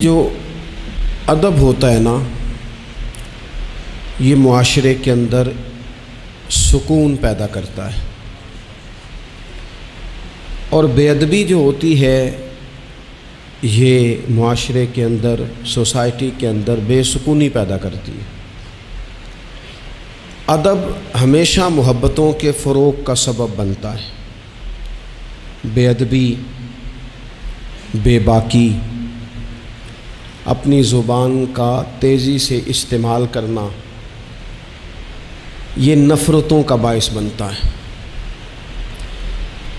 جو ادب ہوتا ہے نا، یہ معاشرے کے اندر سکون پیدا کرتا ہے، اور بے ادبی جو ہوتی ہے یہ معاشرے کے اندر، سوسائٹی کے اندر بے سکونی پیدا کرتی ہے۔ ادب ہمیشہ محبتوں کے فروغ کا سبب بنتا ہے۔ بے ادبی، بے باکی، اپنی زبان کا تیزی سے استعمال کرنا، یہ نفرتوں کا باعث بنتا ہے۔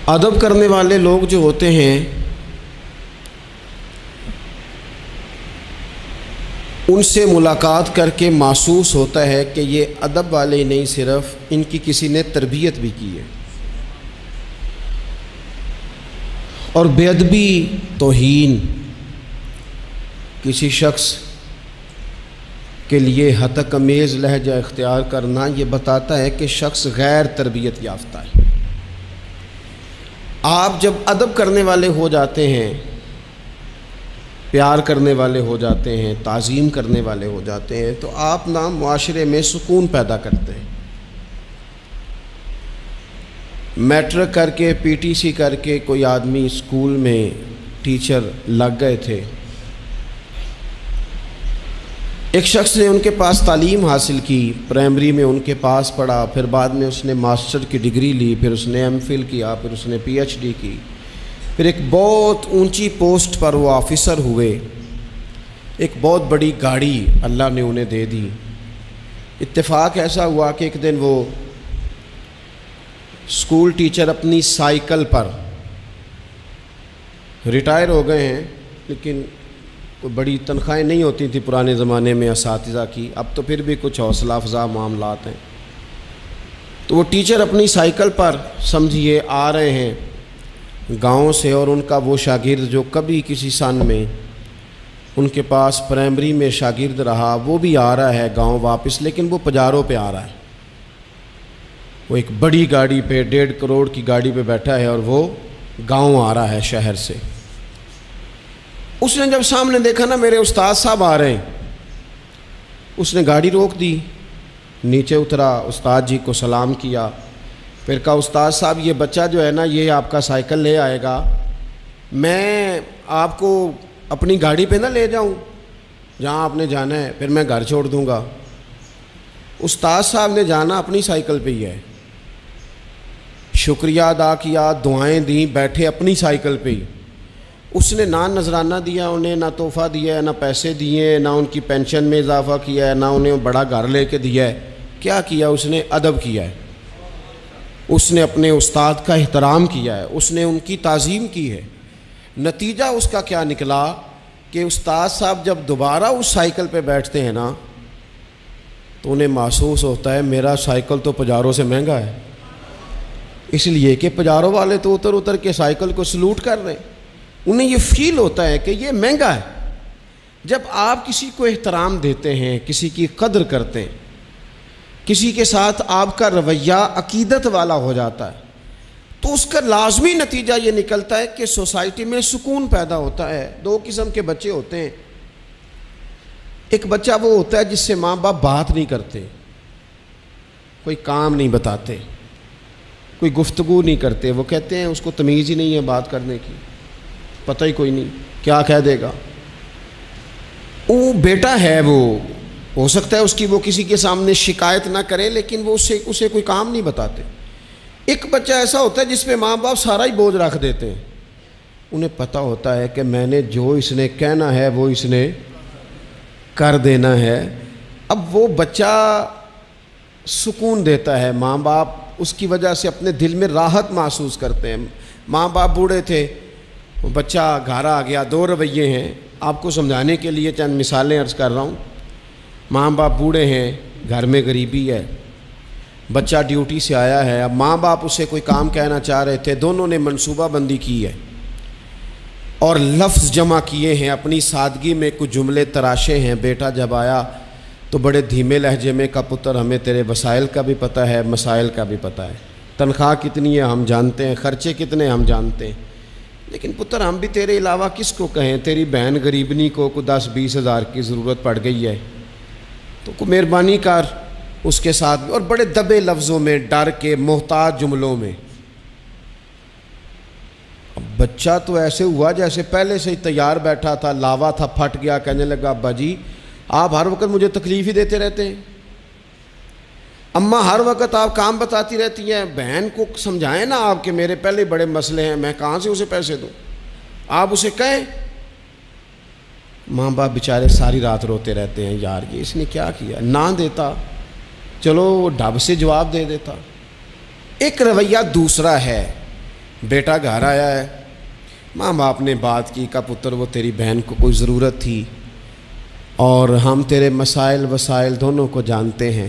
ادب کرنے والے لوگ جو ہوتے ہیں ان سے ملاقات کر کے محسوس ہوتا ہے کہ یہ ادب والے ہی نہیں، صرف ان کی کسی نے تربیت بھی کی ہے۔ اور بے ادبی، توہین، کسی شخص کے لیے ہتک لہجہ اختیار کرنا، یہ بتاتا ہے کہ شخص غیر تربیت یافتہ ہے۔ آپ جب ادب کرنے والے ہو جاتے ہیں، پیار کرنے والے ہو جاتے ہیں، تعظیم کرنے والے ہو جاتے ہیں، تو آپ نا معاشرے میں سکون پیدا کرتے ہیں۔ میٹرک کر کے، پی ٹی سی کر کے کوئی آدمی اسکول میں ٹیچر لگ گئے تھے، ایک شخص نے ان کے پاس تعلیم حاصل کی، پرائمری میں ان کے پاس پڑھا، پھر بعد میں اس نے ماسٹر کی ڈگری لی، پھر اس نے ایم فل کیا، پھر اس نے پی ایچ ڈی کی، پھر ایک بہت اونچی پوسٹ پر وہ آفیسر ہوئے، ایک بہت بڑی گاڑی اللہ نے انہیں دے دی۔ اتفاق ایسا ہوا کہ ایک دن وہ اسکول ٹیچر اپنی سائیکل پر، ریٹائر ہو گئے ہیں لیکن کوئی بڑی تنخواہیں نہیں ہوتی تھی پرانے زمانے میں اساتذہ کی، اب تو پھر بھی کچھ حوصلہ افزا معاملات ہیں۔ تو وہ ٹیچر اپنی سائیکل پر سمجھیے آ رہے ہیں گاؤں سے، اور ان کا وہ شاگرد جو کبھی کسی سن میں ان کے پاس پرائمری میں شاگرد رہا، وہ بھی آ رہا ہے گاؤں واپس، لیکن وہ پجاروں پہ آ رہا ہے۔ وہ ایک بڑی گاڑی پہ، 1.5 کروڑ کی گاڑی پہ بیٹھا ہے، اور وہ گاؤں آ رہا ہے شہر سے۔ اس نے جب سامنے دیکھا نا میرے استاد صاحب آ رہے ہیں، اس نے گاڑی روک دی، نیچے اترا، استاد جی کو سلام کیا، پھر کہا استاد صاحب یہ بچہ جو ہے نا یہ آپ کا سائیکل لے آئے گا، میں آپ کو اپنی گاڑی پہ نہ لے جاؤں جہاں آپ نے جانا ہے، پھر میں گھر چھوڑ دوں گا۔ استاد صاحب نے جانا اپنی سائیکل پہ ہی ہے، شکریہ ادا کیا، دعائیں دیں، بیٹھے اپنی سائیکل پہ ہی۔ اس نے نہ نذرانہ دیا انہیں، نہ تحفہ دیا ہے، نہ پیسے دیے، نہ ان کی پینشن میں اضافہ کیا ہے، نہ انہیں بڑا گھر لے کے دیا ہے۔ کیا کیا اس نے؟ ادب کیا ہے۔ اس نے اپنے استاد کا احترام کیا ہے، اس نے ان کی تعظیم کی ہے۔ نتیجہ اس کا کیا نکلا کہ استاد صاحب جب دوبارہ اس سائیکل پہ بیٹھتے ہیں نا تو انہیں محسوس ہوتا ہے میرا سائیکل تو پجاروں سے مہنگا ہے، اس لیے کہ پجاروں والے تو اتر اتر کے سائیکل کو سلوٹ کر رہے ہیں، انہیں یہ فیل ہوتا ہے کہ یہ مہنگا ہے۔ جب آپ کسی کو احترام دیتے ہیں، کسی کی قدر کرتے ہیں، کسی کے ساتھ آپ کا رویہ عقیدت والا ہو جاتا ہے، تو اس کا لازمی نتیجہ یہ نکلتا ہے کہ سوسائٹی میں سکون پیدا ہوتا ہے۔ دو قسم کے بچے ہوتے ہیں، ایک بچہ وہ ہوتا ہے جس سے ماں باپ بات نہیں کرتے، کوئی کام نہیں بتاتے، کوئی گفتگو نہیں کرتے، وہ کہتے ہیں اس کو تمیز ہی نہیں ہے بات کرنے کی، پتہ ہی کوئی نہیں کیا کہہ دے گا۔ وہ بیٹا ہے، وہ ہو سکتا ہے اس کی وہ کسی کے سامنے شکایت نہ کرے، لیکن وہ اسے کوئی کام نہیں بتاتے۔ ایک بچہ ایسا ہوتا ہے جس پہ ماں باپ سارا ہی بوجھ رکھ دیتے ہیں، انہیں پتہ ہوتا ہے کہ میں نے جو اس نے کہنا ہے وہ اس نے کر دینا ہے۔ اب وہ بچہ سکون دیتا ہے، ماں باپ اس کی وجہ سے اپنے دل میں راحت محسوس کرتے ہیں۔ ماں باپ بوڑھے تھے، وہ بچہ گھر آ گیا، دو رویے ہیں، آپ کو سمجھانے کے لیے چند مثالیں عرض کر رہا ہوں۔ ماں باپ بوڑھے ہیں، گھر میں غریبی ہے، بچہ ڈیوٹی سے آیا ہے، اب ماں باپ اسے کوئی کام کہنا چاہ رہے تھے، دونوں نے منصوبہ بندی کی ہے اور لفظ جمع کیے ہیں، اپنی سادگی میں کچھ جملے تراشے ہیں۔ بیٹا جب آیا تو بڑے دھیمے لہجے میں کہا پتر ہمیں تیرے وسائل کا بھی پتہ ہے، مسائل کا بھی پتہ ہے، تنخواہ کتنی ہے ہم جانتے ہیں، خرچے کتنے ہم جانتے ہیں۔ لیکن پتر ہم بھی تیرے علاوہ کس کو کہیں، تیری بہن غریبنی کو 10-20 ہزار کی ضرورت پڑ گئی ہے تو کو مہربانی کر اس کے ساتھ، اور بڑے دبے لفظوں میں، ڈر کے، محتاج جملوں میں۔ اب بچہ تو ایسے ہوا جیسے پہلے سے ہی تیار بیٹھا تھا، لاوا تھا، پھٹ گیا، کہنے لگا ابا جی آپ ہر وقت مجھے تکلیف ہی دیتے رہتے ہیں، اماں ہر وقت آپ کام بتاتی رہتی ہیں، بہن کو سمجھائیں نا آپ کہ میرے پہلے بڑے مسئلے ہیں، میں کہاں سے اسے پیسے دوں، آپ اسے کہیں۔ ماں باپ بیچارے ساری رات روتے رہتے ہیں، یار یہ اس نے کیا کیا، نہ دیتا چلو وہ ڈب سے جواب دے دیتا۔ ایک رویہ دوسرا ہے، بیٹا گھر آیا ہے، ماں باپ نے بات کی، کہا پتر وہ تیری بہن کو کوئی ضرورت تھی اور ہم تیرے مسائل وسائل دونوں کو جانتے ہیں،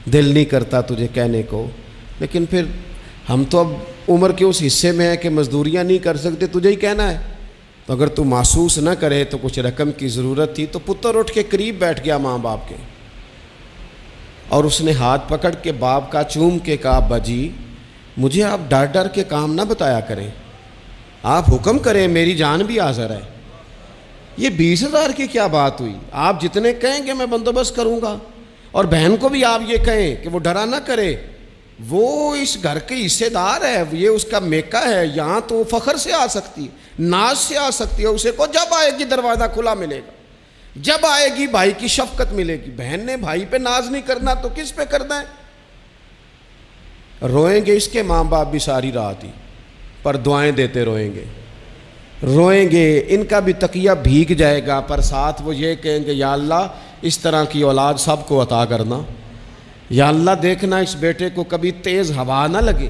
دل نہیں کرتا تجھے کہنے کو، لیکن پھر ہم تو اب عمر کے اس حصے میں ہیں کہ مزدوریاں نہیں کر سکتے، تجھے ہی کہنا ہے، تو اگر تو محسوس نہ کرے تو کچھ رقم کی ضرورت تھی۔ تو پتر اٹھ کے قریب بیٹھ گیا ماں باپ کے، اور اس نے ہاتھ پکڑ کے باپ کا چوم کے کہا ابا جی مجھے آپ ڈر ڈر کے کام نہ بتایا کریں، آپ حکم کریں، میری جان بھی حاضر ہے۔ یہ 20,000 کی کیا بات ہوئی، آپ جتنے کہیں گے میں بندوبست کروں گا، اور بہن کو بھی آپ یہ کہیں کہ وہ ڈرا نہ کرے، وہ اس گھر کے حصے دار ہے، یہ اس کا میکا ہے، یہاں تو فخر سے آ سکتی ہے، ناز سے آ سکتی ہے، اسے کو جب آئے گی دروازہ کھلا ملے گا، جب آئے گی بھائی کی شفقت ملے گی۔ بہن نے بھائی پہ ناز نہیں کرنا تو کس پہ کرنا ہے؟ روئیں گے اس کے ماں باپ بھی ساری رات ہی، پر دعائیں دیتے روئیں گے، روئیں گے، ان کا بھی تقیہ بھیگ جائے گا، پر ساتھ وہ یہ کہیں گے یا اللہ اس طرح کی اولاد سب کو عطا کرنا، یا اللہ دیکھنا اس بیٹے کو کبھی تیز ہوا نہ لگے۔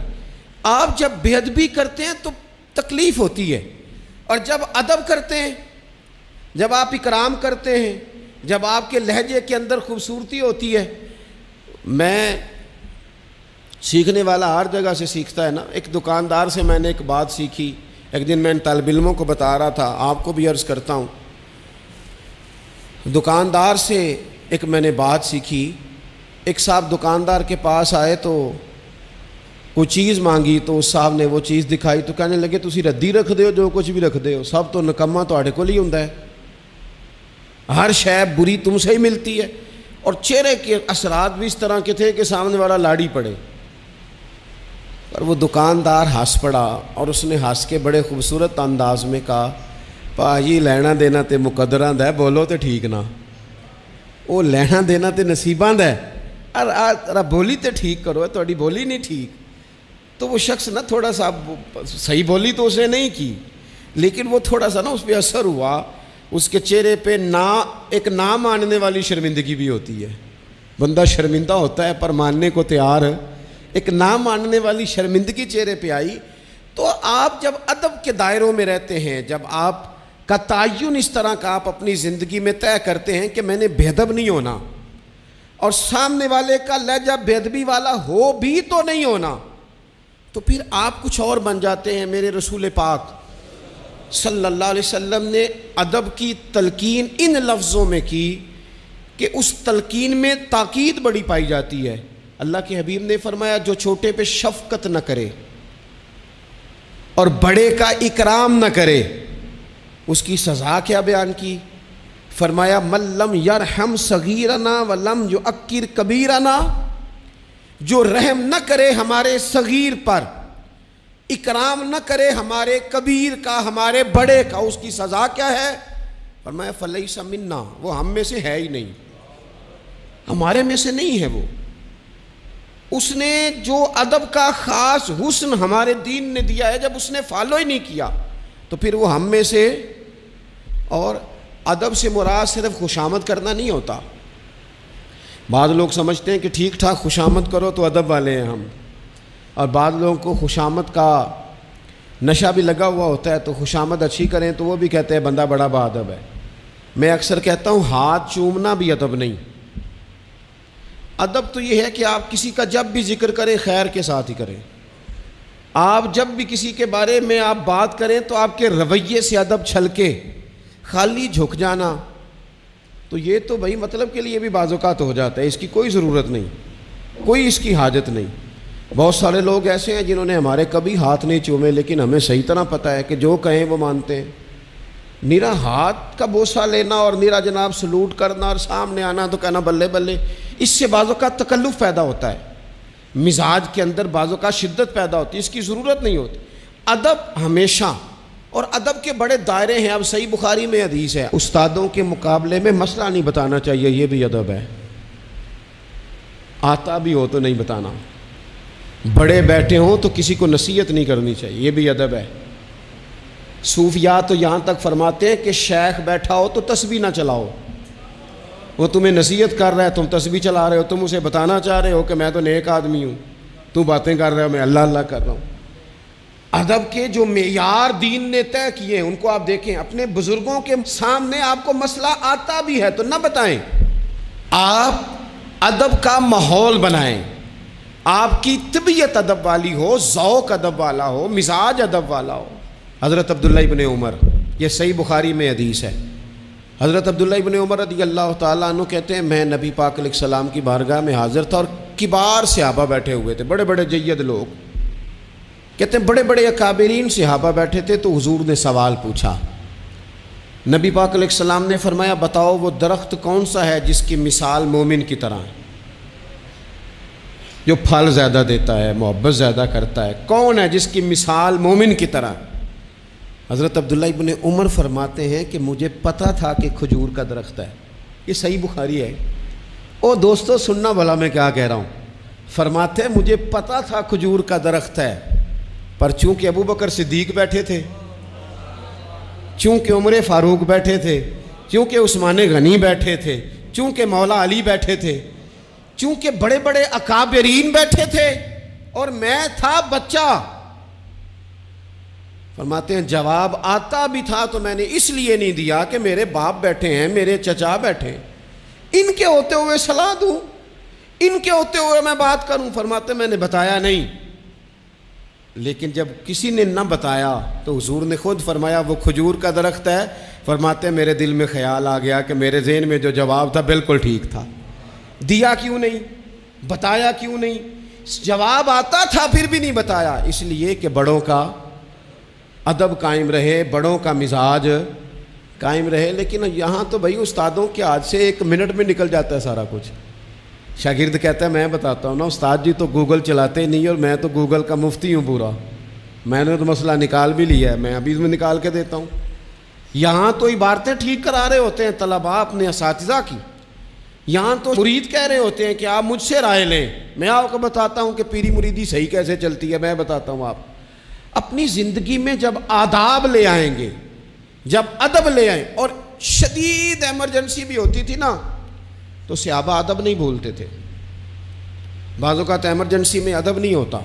آپ جب بے ادبی کرتے ہیں تو تکلیف ہوتی ہے، اور جب ادب کرتے ہیں، جب آپ اکرام کرتے ہیں، جب آپ کے لہجے کے اندر خوبصورتی ہوتی ہے۔ میں سیکھنے والا ہر جگہ سے سیکھتا ہے نا، ایک دکاندار سے میں نے ایک بات سیکھی، ایک دن میں ان طالب علموں کو بتا رہا تھا، آپ کو بھی عرض کرتا ہوں۔ دکاندار سے ایک میں نے بات سیکھی، ایک صاحب دکاندار کے پاس آئے تو کوئی چیز مانگی، تو اس صاحب نے وہ چیز دکھائی تو کہنے لگے تسی ردی رکھ دے ہو، جو کچھ بھی رکھ دے ہو سب تو نکما تواڈے کول ہی ہوندا ہے، ہر شے بری تم سے ہی ملتی ہے۔ اور چہرے کے اثرات بھی اس طرح کے تھے کہ سامنے والا لاڑی پڑے، پر وہ دکاندار ہنس پڑا، اور اس نے ہنس کے بڑے خوبصورت انداز میں کہا پاجی لینا دینا تے مقدراں دا ہے، بولو تے ٹھیک نہ، وہ لینا دینا تے نصیباں دا ہے، ارا بولی تے ٹھیک کرو، تہاڈی بولی نہیں ٹھیک۔ تو وہ شخص نا تھوڑا سا صحیح بولی تو اس نے نہیں کی، لیکن وہ تھوڑا سا نا اس پہ اثر ہوا، اس کے چہرے پہ ایک نہ ماننے والی شرمندگی بھی ہوتی ہے، بندہ شرمندہ ہوتا ہے پر ماننے کو تیار ہے، ایک نہ ماننے والی شرمندگی چہرے پہ آئی۔ تو آپ جب ادب کے دائروں میں رہتے ہیں، جب آپ کا تعین اس طرح کا آپ اپنی زندگی میں طے کرتے ہیں کہ میں نے بے ادب نہیں ہونا، اور سامنے والے کا لہجہ بے ادبی والا ہو بھی تو نہیں ہونا، تو پھر آپ کچھ اور بن جاتے ہیں۔ میرے رسول پاک صلی اللہ علیہ وسلم نے ادب کی تلقین ان لفظوں میں کی کہ اس تلقین میں تاکید بڑی پائی جاتی ہے۔ اللہ کے حبیب نے فرمایا جو چھوٹے پہ شفقت نہ کرے اور بڑے کا اکرام نہ کرے اس کی سزا کیا بیان کی؟ فرمایا من لم یرحم صغیرنا ولم یؤکر کبیرنا، جو رحم نہ کرے ہمارے صغیر پر، اکرام نہ کرے ہمارے کبیر کا، ہمارے بڑے کا، اس کی سزا کیا ہے؟ فرمایا فلیس منا، وہ ہم میں سے ہے ہی نہیں، ہمارے میں سے نہیں ہے وہ۔ اس نے جو ادب کا خاص حسن ہمارے دین نے دیا ہے، جب اس نے فالو ہی نہیں کیا تو پھر وہ ہم میں سے۔ اور ادب سے مراد صرف خوشامد کرنا نہیں ہوتا۔ بعض لوگ سمجھتے ہیں کہ ٹھیک ٹھاک خوشامد کرو تو ادب والے ہیں ہم، اور بعض لوگوں کو خوشامد کا نشہ بھی لگا ہوا ہوتا ہے، تو خوشامد اچھی کریں تو وہ بھی کہتے ہیں بندہ بڑا با ادب ہے۔ میں اکثر کہتا ہوں ہاتھ چومنا بھی ادب نہیں، ادب تو یہ ہے کہ آپ کسی کا جب بھی ذکر کریں خیر کے ساتھ ہی کریں، آپ جب بھی کسی کے بارے میں آپ بات کریں تو آپ کے رویے سے ادب چھلکے، خالی جھک جانا تو یہ تو بھائی مطلب کے لیے بھی بعض اوقات ہو جاتا ہے، اس کی کوئی ضرورت نہیں، کوئی اس کی حاجت نہیں۔ بہت سارے لوگ ایسے ہیں جنہوں نے ہمارے کبھی ہاتھ نہیں چومے، لیکن ہمیں صحیح طرح پتہ ہے کہ جو کہیں وہ مانتے ہیں۔ نیرا ہاتھ کا بوسہ لینا اور نیرا جناب سلوٹ کرنا اور سامنے آنا تو کہنا بلے بلے، اس سے بعضوں کا تکلف پیدا ہوتا ہے، مزاج کے اندر بعضوں کا شدت پیدا ہوتی ہے، اس کی ضرورت نہیں ہوتی۔ ادب ہمیشہ، اور ادب کے بڑے دائرے ہیں۔ اب صحیح بخاری میں حدیث ہے، استادوں کے مقابلے میں مسئلہ نہیں بتانا چاہیے، یہ بھی ادب ہے۔ آتا بھی ہو تو نہیں بتانا، بڑے بیٹھے ہوں تو کسی کو نصیحت نہیں کرنی چاہیے، یہ بھی ادب ہے۔ صوفیاء تو یہاں تک فرماتے ہیں کہ شیخ بیٹھا ہو تو تسبیح نہ چلاؤ، وہ تمہیں نصیحت کر رہا ہے، تم تسبیح چلا رہے ہو، تم اسے بتانا چاہ رہے ہو کہ میں تو نیک آدمی ہوں، تو باتیں کر رہے ہو میں اللہ اللہ کر رہا ہوں۔ ادب کے جو معیار دین نے طے کیے ہیں ان کو آپ دیکھیں، اپنے بزرگوں کے سامنے آپ کو مسئلہ آتا بھی ہے تو نہ بتائیں، آپ ادب کا ماحول بنائیں، آپ کی طبیعت ادب والی ہو، ذوق ادب والا ہو، مزاج ادب والا ہو۔ حضرت عبداللہ ابن عمر، یہ صحیح بخاری میں حدیث ہے، حضرت عبداللہ ابن عمر رضی اللہ تعالیٰ عنہ کہتے ہیں میں نبی پاک علیہ السلام کی بارگاہ میں حاضر تھا اور کبار صحابہ بیٹھے ہوئے تھے، بڑے بڑے جید لوگ، کہتے ہیں بڑے بڑے اکابرین صحابہ بیٹھے تھے۔ تو حضور نے سوال پوچھا، نبی پاک علیہ السلام نے فرمایا بتاؤ وہ درخت کون سا ہے جس کی مثال مومن کی طرح ہے، جو پھل زیادہ دیتا ہے، محبت زیادہ کرتا ہے، کون ہے جس کی مثال مومن کی طرح؟ حضرت عبداللہ ابن عمر فرماتے ہیں کہ مجھے پتہ تھا کہ کھجور کا درخت ہے، یہ صحیح بخاری ہے۔ او دوستو سننا بھلا میں کیا کہہ رہا ہوں، فرماتے ہیں مجھے پتہ تھا کھجور کا درخت ہے، پر چونکہ ابو بکر صدیق بیٹھے تھے، چونکہ عمر فاروق بیٹھے تھے، چونکہ عثمان غنی بیٹھے تھے، چونکہ مولا علی بیٹھے تھے، چونکہ بڑے بڑے اکابرین بیٹھے تھے اور میں تھا بچہ، فرماتے ہیں جواب آتا بھی تھا تو میں نے اس لیے نہیں دیا کہ میرے باپ بیٹھے ہیں، میرے چچا بیٹھے ہیں، ان کے ہوتے ہوئے صلاح دوں، ان کے ہوتے ہوئے میں بات کروں۔ فرماتے ہیں میں نے بتایا نہیں، لیکن جب کسی نے نہ بتایا تو حضور نے خود فرمایا وہ کھجور کا درخت ہے۔ فرماتے ہیں میرے دل میں خیال آ گیا کہ میرے ذہن میں جو جواب تھا بالکل ٹھیک تھا، دیا کیوں نہیں، بتایا کیوں نہیں؟ جواب آتا تھا پھر بھی نہیں بتایا، اس لیے کہ بڑوں کا ادب قائم رہے، بڑوں کا مزاج قائم رہے۔ لیکن یہاں تو بھائی استادوں کے ہاتھ سے 1 منٹ میں نکل جاتا ہے سارا کچھ۔ شاگرد کہتا ہے میں بتاتا ہوں نا استاد جی تو گوگل چلاتے نہیں، اور میں تو گوگل کا مفتی ہوں پورا، میں نے تو مسئلہ نکال بھی لیا ہے، میں ابھی میں نکال کے دیتا ہوں۔ یہاں تو عبارتیں ٹھیک کرا رہے ہوتے ہیں طلباء اپنے اساتذہ کی، یہاں تو مرید کہہ رہے ہوتے ہیں کہ آپ مجھ سے رائے لیں، میں آپ کو بتاتا ہوں کہ پیری مریدی صحیح کیسے چلتی ہے، میں بتاتا ہوں۔ آپ اپنی زندگی میں جب آداب لے آئیں گے، جب ادب لے آئیں، اور شدید ایمرجنسی بھی ہوتی تھی نا تو صحابہ ادب نہیں بھولتے تھے۔ بعض اوقات ایمرجنسی میں ادب نہیں ہوتا،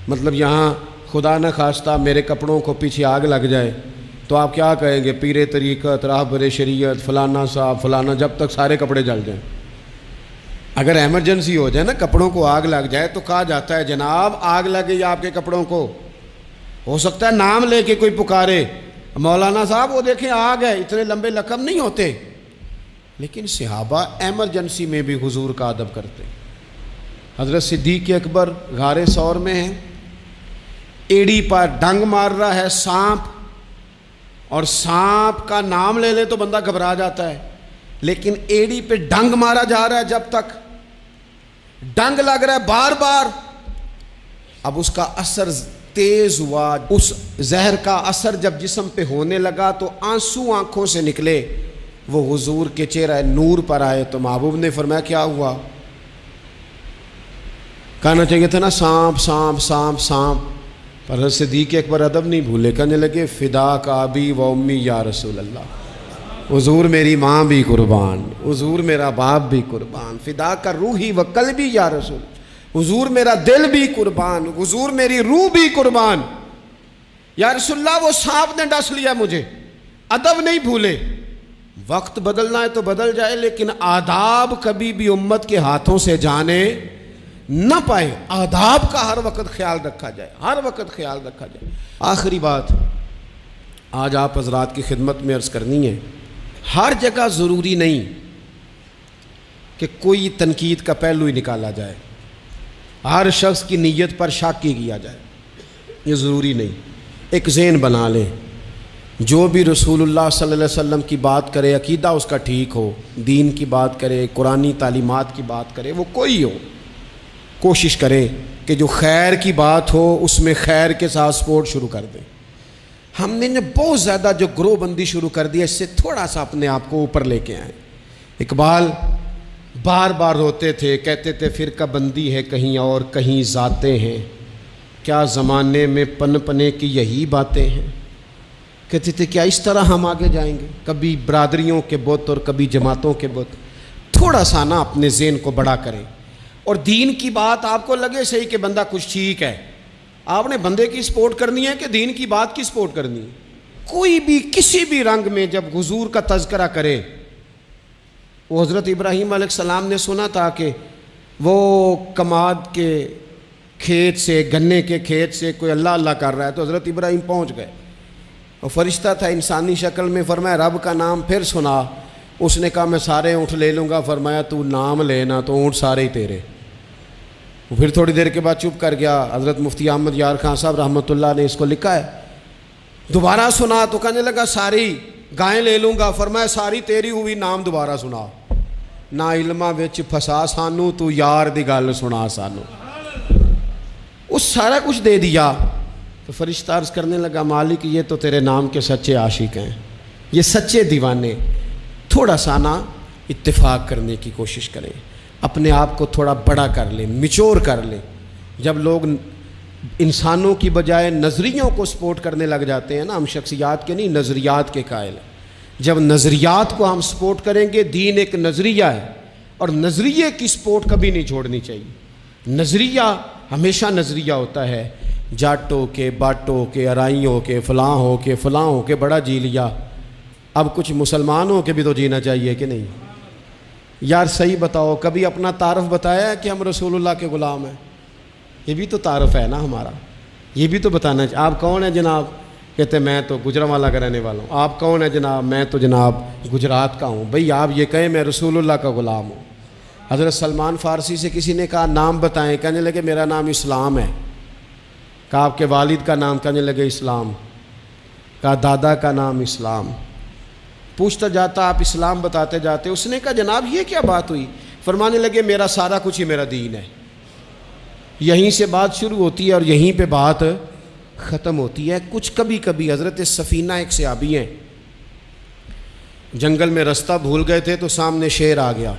مطلب یہاں خدا نہ خواستہ میرے کپڑوں کو پیچھے آگ لگ جائے تو آپ کیا کہیں گے، پیر طریقت، راہبر شریعت، فلانا صاحب فلانا، جب تک سارے کپڑے جل جائیں۔ اگر ایمرجنسی ہو جائے نا، کپڑوں کو آگ لگ جائے تو کہا جاتا ہے جناب آگ لگ گئی آپ کے کپڑوں کو، ہو سکتا ہے نام لے کے کوئی پکارے مولانا صاحب وہ دیکھیں آگ ہے، اتنے لمبے لقب نہیں ہوتے۔ لیکن صحابہ ایمرجنسی میں بھی حضور کا ادب کرتے۔ حضرت صدیق اکبر غار ثور میں ہیں، ایڑی پر ڈنگ مار رہا ہے سانپ، اور سانپ کا نام لے لے تو بندہ گھبرا جاتا ہے، لیکن ایڑی پہ ڈنگ مارا جا رہا ہے، جب تک ڈنگ لگ رہا ہے بار بار، اب اس کا اثر تیز ہوا، اس زہر کا اثر جب جسم پہ ہونے لگا تو آنسو آنکھوں سے نکلے، وہ حضور کے چہرہ نور پر آئے تو محبوب نے فرمایا کیا ہوا؟ کہنا چاہیے تھا نا سانپ سانپ سانپ سانپ، پر حضرت صدیق اکبر ادب نہیں بھولے، کہنے لگے فدا کا ابی و امی یا رسول اللہ، حضور میری ماں بھی قربان، حضور میرا باپ بھی قربان، فدا کا روحی و قلبی یا رسول، حضور میرا دل بھی قربان، حضور میری روح بھی قربان، یا رسول اللہ وہ سانپ نے ڈس لیا مجھے۔ ادب نہیں بھولے، وقت بدلنا ہے تو بدل جائے، لیکن آداب کبھی بھی امت کے ہاتھوں سے جانے نہ پائے، آداب کا ہر وقت خیال رکھا جائے، ہر وقت خیال رکھا جائے۔ آخری بات آج آپ حضرات کی خدمت میں عرض کرنی ہے، ہر جگہ ضروری نہیں کہ کوئی تنقید کا پہلو ہی نکالا جائے، ہر شخص کی نیت پر شک کی کیا جائے، یہ ضروری نہیں۔ ایک ذہن بنا لیں، جو بھی رسول اللہ صلی اللہ علیہ وسلم کی بات کرے، عقیدہ اس کا ٹھیک ہو، دین کی بات کرے، قرآنی تعلیمات کی بات کرے، وہ کوئی ہو، کوشش کریں کہ جو خیر کی بات ہو اس میں خیر کے ساتھ سپورٹ شروع کر دیں۔ ہم نے بہت زیادہ جو گروہ بندی شروع کر دی ہے، اس سے تھوڑا سا اپنے آپ کو اوپر لے کے آئیں۔ اقبال بار بار روتے تھے، کہتے تھے فرقہ بندی ہے کہیں اور کہیں ذاتیں ہیں، کیا زمانے میں پن پنے کی یہی باتیں ہیں۔ کہتے تھے کیا اس طرح ہم آگے جائیں گے، کبھی برادریوں کے بت اور کبھی جماعتوں کے بت۔ تھوڑا سا نا اپنے ذہن کو بڑا کریں، اور دین کی بات آپ کو لگے صحیح کہ بندہ کچھ ٹھیک ہے، آپ نے بندے کی سپورٹ کرنی ہے کہ دین کی بات کی سپورٹ کرنی ہے؟ کوئی بھی کسی بھی رنگ میں جب حضور کا تذکرہ کرے، وہ حضرت ابراہیم علیہ السلام نے سنا تھا کہ وہ کماد کے کھیت سے، گنے کے کھیت سے کوئی اللہ اللہ کر رہا ہے، تو حضرت ابراہیم پہنچ گئے، اور فرشتہ تھا انسانی شکل میں، فرمایا رب کا نام پھر سنا۔ اس نے کہا میں سارے اونٹ لے لوں گا، فرمایا تو نام لینا تو اونٹ سارے ہی تیرے۔ پھر تھوڑی دیر کے بعد چپ کر گیا۔ حضرت مفتی احمد یار خان صاحب رحمۃ اللہ نے اس کو لکھا ہے، دوبارہ سنا تو کہنے لگا ساری گائیں لے لوں گا، فرمایا ساری تیری ہوئی، نام دوبارہ سنا۔ نا علماں وچ پھسا سانو، تو یار دی گل سنا سانو۔ اس سارا کچھ دے دیا تو فرشتہ عرض کرنے لگا مالک یہ تو تیرے نام کے سچے عاشق ہیں، یہ سچے دیوانے۔ تھوڑا سا نا اتفاق کرنے کی کوشش کریں، اپنے آپ کو تھوڑا بڑا کر لیں، میچور کر لیں۔ جب لوگ انسانوں کی بجائے نظریوں کو سپورٹ کرنے لگ جاتے ہیں نا، ہم شخصیات کے نہیں نظریات کے قائل ہیں۔ جب نظریات کو ہم سپورٹ کریں گے، دین ایک نظریہ ہے، اور نظریے کی سپورٹ کبھی نہیں چھوڑنی چاہیے۔ نظریہ ہمیشہ نظریہ ہوتا ہے، جاٹوں کے، باٹوں کے، ارائیوں کے، فلاں ہو کے بڑا جی لیا، اب کچھ مسلمانوں کے بھی تو جینا چاہیے کہ نہیں؟ یار صحیح بتاؤ، کبھی اپنا تعارف بتایا ہے کہ ہم رسول اللہ کے غلام ہیں؟ یہ بھی تو تعارف ہے نا ہمارا، یہ بھی تو بتانا چاہیے۔ آپ کون ہیں جناب؟ کہتے میں تو گجرانوالہ کا رہنے والا ہوں۔ آپ کون ہیں جناب؟ میں تو جناب گجرات کا ہوں۔ بھئی آپ یہ کہیں میں رسول اللہ کا غلام ہوں۔ حضرت سلمان فارسی سے کسی نے کہا نام بتائیں، کہنے لگے میرا نام اسلام ہے۔ کہا آپ کے والد کا نام؟ کہنے لگے اسلام۔ کہا دادا کا نام اسلام۔ پوچھتا جاتا آپ اسلام بتاتے جاتے، اس نے کہا جناب یہ کیا بات ہوئی؟ فرمانے لگے میرا سارا کچھ ہی میرا دین ہے۔ یہیں سے بات شروع ہوتی ہے اور یہیں پہ بات ختم ہوتی ہے۔ کچھ کبھی کبھی حضرت سفینہ ایک صحابی ہیں، جنگل میں رستہ بھول گئے تھے تو سامنے شیر آ گیا،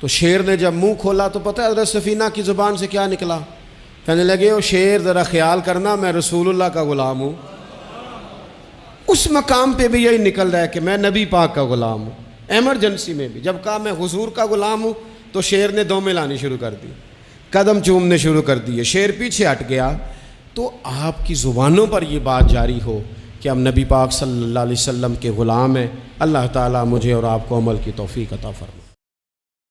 تو شیر نے جب منہ کھولا تو پتہ ہے حضرت سفینہ کی زبان سے کیا نکلا؟ کہنے لگے او شیر ذرا خیال کرنا میں رسول اللہ کا غلام ہوں۔ اس مقام پہ بھی یہی نکل رہا ہے کہ میں نبی پاک کا غلام ہوں۔ ایمرجنسی میں بھی جب کہا میں حضور کا غلام ہوں تو شیر نے دومیں لانی شروع کر دی، قدم چومنے شروع کر دیے، شیر پیچھے ہٹ گیا۔ تو آپ کی زبانوں پر یہ بات جاری ہو کہ ہم نبی پاک صلی اللہ علیہ وسلم کے غلام ہیں، اللہ تعالیٰ مجھے اور آپ کو عمل کی توفیق عطا فرمائے۔